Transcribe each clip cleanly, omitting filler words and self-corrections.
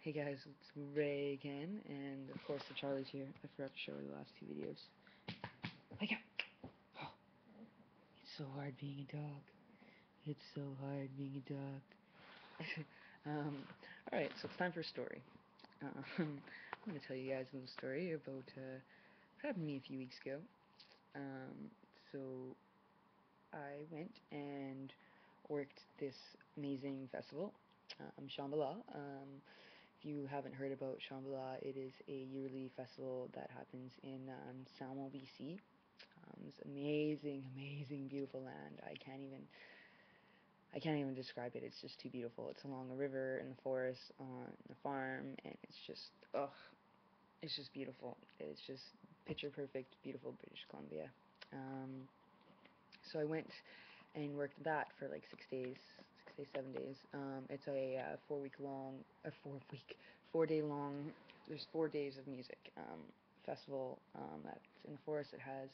Hey guys, it's Ray again, and of course the Charlie's here. I forgot to show the last two videos. Wake up! Oh, it's so hard being a dog. It's so hard being a dog. Alright, so it's time for a story. I'm going to tell you guys a little story about what happened to me a few weeks ago. So I went and worked this amazing festival, Shambhala. If you haven't heard about Shambhala, it is a yearly festival that happens in Salmo, BC. This amazing, amazing, beautiful land. I can't even describe it. It's just too beautiful. It's along a river in the forest on a farm, and it's just beautiful. It's just picture perfect, beautiful British Columbia. So I went and worked that for like 6 days, 7 days. It's a 4 day long. There's 4 days of music festival that's in the forest. It has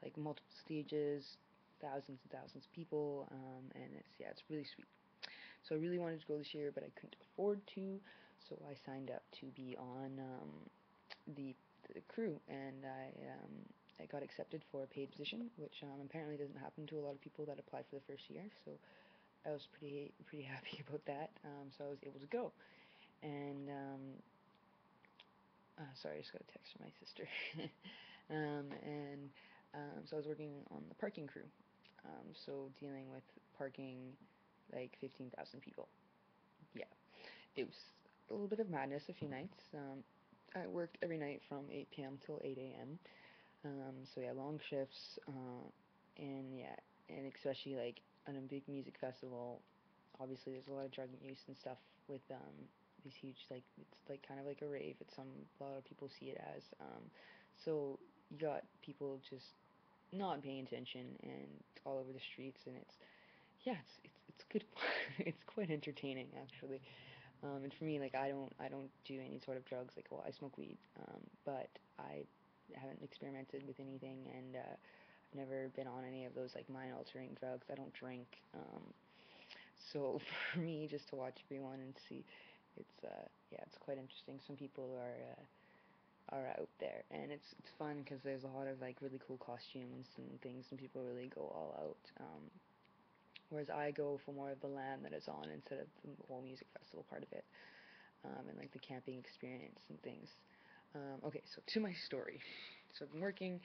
like multiple stages, thousands and thousands of people, and it's really sweet. So I really wanted to go this year, but I couldn't afford to. So I signed up to be on the crew, and I got accepted for a paid position, which apparently doesn't happen to a lot of people that apply for the first year. So I was pretty happy about that. So I was able to go, and sorry, I just got a text from my sister. So I was working on the parking crew, so dealing with parking like 15,000 people. Yeah, it was a little bit of madness a few nights. I worked every night from 8 p.m. till 8 a.m. So yeah, long shifts, and especially like on a big music festival, obviously there's a lot of drug use and stuff with these huge, like, it's like kind of like a rave. A lot of people see it as. So you got people just not paying attention and all over the streets, and it's good. It's quite entertaining actually. And for me, like, I don't do any sort of drugs. Like, well, I smoke weed, but I haven't experimented with anything, and I've never been on any of those like mind altering drugs. I don't drink. So for me, just to watch everyone and see, it's quite interesting. Some people are out there, and it's fun because there's a lot of like really cool costumes and things, and people really go all out. Whereas I go for more of the land that it's on instead of the whole music festival part of it, and like the camping experience and things. Okay, so to my story. So I've been working,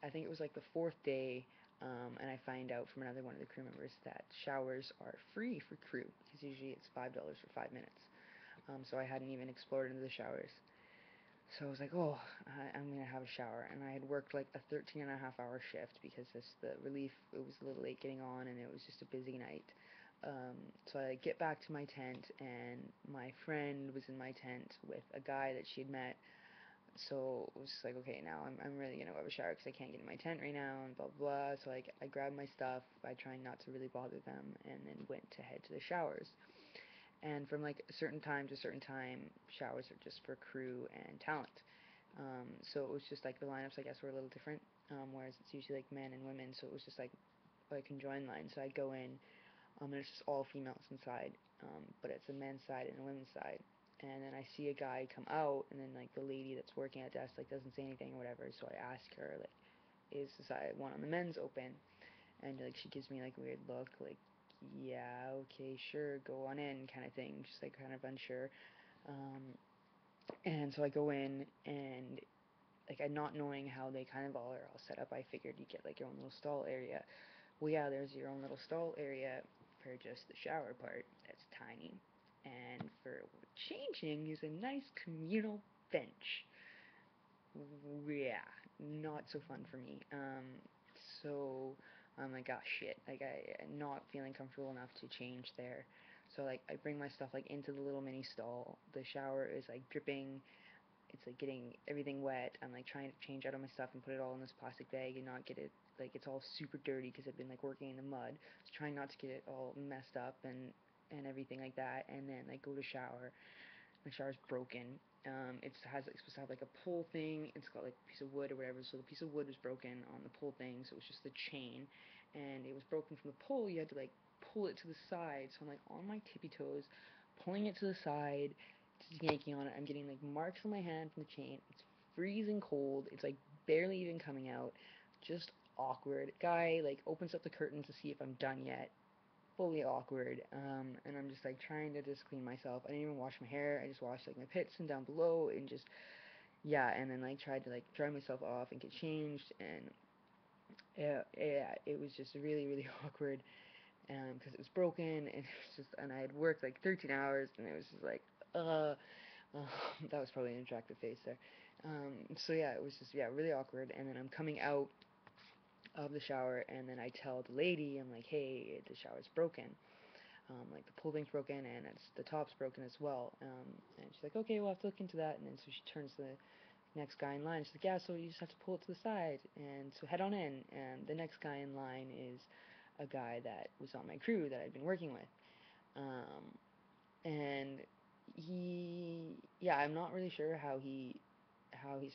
I think it was like the fourth day, and I find out from another one of the crew members that showers are free for crew, because usually it's $5 for 5 minutes. So I hadn't even explored into the showers. So I was like, oh, I'm going to have a shower. And I had worked like a 13 and a half hour shift because the relief, it was a little late getting on, and it was just a busy night. So I get back to my tent, and my friend was in my tent with a guy that she had met. So it was just like, okay, now I'm really going to have a shower because I can't get in my tent right now, and blah, blah, blah. So like, I grabbed my stuff, I tried not to really bother them, and then went to head to the showers. And from like a certain time to a certain time, showers are just for crew and talent. So it was just like the lineups, I guess, were a little different, whereas it's usually like men and women, so it was just like a conjoined line. So I go in, and it's just all females inside, but it's a men's side and a women's side. And then I see a guy come out, and then like the lady that's working at desk like doesn't say anything or whatever. So I ask her, like, is the side one on the men's open? And like she gives me like a weird look, like, yeah, okay, sure, go on in, kind of thing, just like kind of unsure. And so I go in, and like, I'm not knowing how they kind of are all set up, I figured you get like your own little stall area. Well, yeah, there's your own little stall area for just the shower part. That's tiny. And for changing is a nice communal bench. Yeah, not so fun for me. So I'm like, oh shit, like I'm not feeling comfortable enough to change there. So like I bring my stuff like into the little mini stall. The shower is like dripping. It's like getting everything wet. I'm like trying to change out of my stuff and put it all in this plastic bag and not get it, like, it's all super dirty because I've been like working in the mud. So trying not to get it all messed up and everything like that. And then like go to shower. My shower's broken. It's supposed to have like a pull thing. It's got like a piece of wood or whatever. So the piece of wood was broken on the pull thing. So it was just the chain, and it was broken from the pull. You had to like pull it to the side. So I'm like on my tippy toes, pulling it to the side, just yanking on it. I'm getting like marks on my hand from the chain. It's freezing cold. It's like barely even coming out. Just awkward. Guy like opens up the curtains to see if I'm done yet. Fully awkward. And I'm just like trying to just clean myself. I didn't even wash my hair. I just washed like my pits and down below and just yeah. And then like tried to like dry myself off and get changed. And yeah, it was just really awkward. Because it was broken and it was just and I had worked like 13 hours and it was just like uh that was probably an attractive face there. So yeah, it was just yeah really awkward. And then I'm coming out of the shower and then I tell the lady I'm like, hey, the shower's broken. Like the pull thing's broken and it's the top's broken as well. And she's like, okay, we'll have to look into that. And then so she turns to the next guy in line. She's like, yeah, so you just have to pull it to the side and so head on in. And the next guy in line is a guy that was on my crew that I'd been working with. And yeah, I'm not really sure how he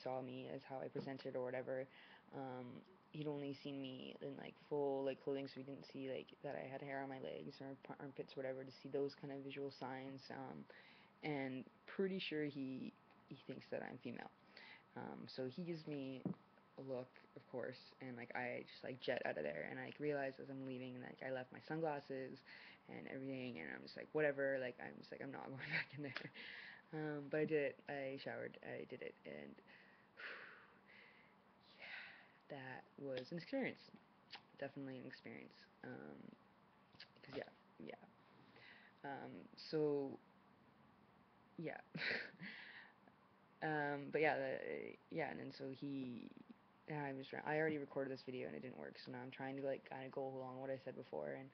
saw me as how I presented or whatever. Um, he'd only seen me in like full like clothing, so he didn't see like that I had hair on my legs or armpits or whatever to see those kind of visual signs. And pretty sure he thinks that I'm female. So he gives me a look, of course, and like I just like jet out of there, and I like realize as I'm leaving, like I left my sunglasses and everything, and I'm just like whatever, like I'm just like I'm not going back in there. But I did it. I showered. I did it, and yeah, that was an experience. Definitely an experience. Cause yeah. So yeah. But yeah, yeah, and then so I already recorded this video and it didn't work, so now I'm trying to like kind of go along what I said before, and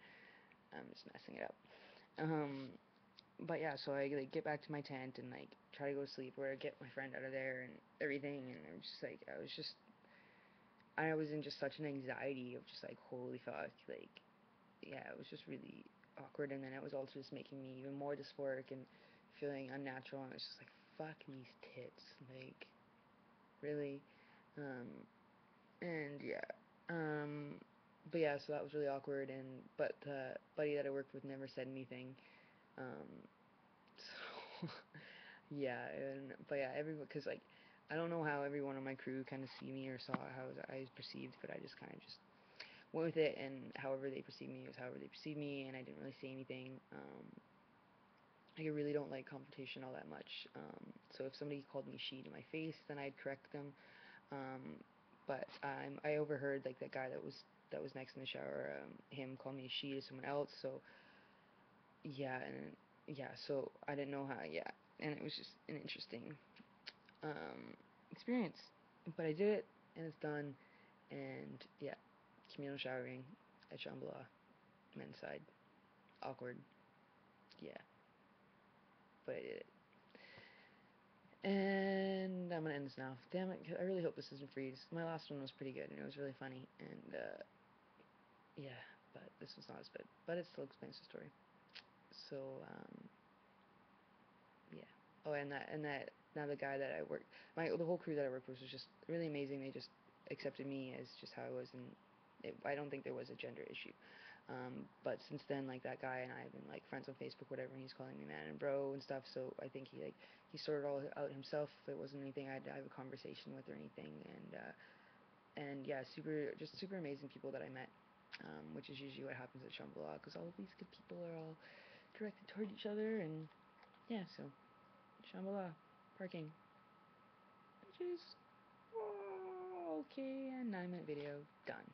I'm just messing it up. Um, but yeah, so I like get back to my tent and like try to go to sleep, or get my friend out of there and everything, and I'm just like I was in just such an anxiety of just like holy fuck, like yeah, it was just really awkward, and then it was also just making me even more dysphoric and feeling unnatural, and it's just like fuck these tits, like really. Um, and yeah. Um, but yeah, so that was really awkward. And but the buddy that I worked with never said anything. So yeah, and but yeah, everyone because like I don't know how everyone on my crew kind of see me or saw how I was perceived, but I just kind of just went with it, and however they perceive me was however they perceive me, and I didn't really say anything. I really don't like confrontation all that much. So if somebody called me she to my face, then I'd correct them. Um, but I overheard like that guy that was next in the shower, him call me she to someone else. So yeah, and yeah, so I didn't know how. Yeah, and it was just an interesting experience. But I did it, and it's done. And yeah, communal showering at Shambhala, men's side, awkward. Yeah, but I did it. And I'm gonna end this now. Damn it! I really hope this isn't freeze. My last one was pretty good, and it was really funny. And yeah, but this was not as good. But it still explains the story. So, yeah. Oh, and that now the guy that I worked, the whole crew that I worked with was just really amazing. They just accepted me as just how I was, and I don't think there was a gender issue. But since then, like that guy and I have been like friends on Facebook, whatever, and he's calling me man and bro and stuff. So I think he sorted all out himself. There wasn't anything I had to have a conversation with or anything, and yeah, just super amazing people that I met, which is usually what happens at Shambhala, because all of these good people are all directed toward each other, and yeah, so Shambhala, parking, bitches. Oh, okay, and 9-minute video, done.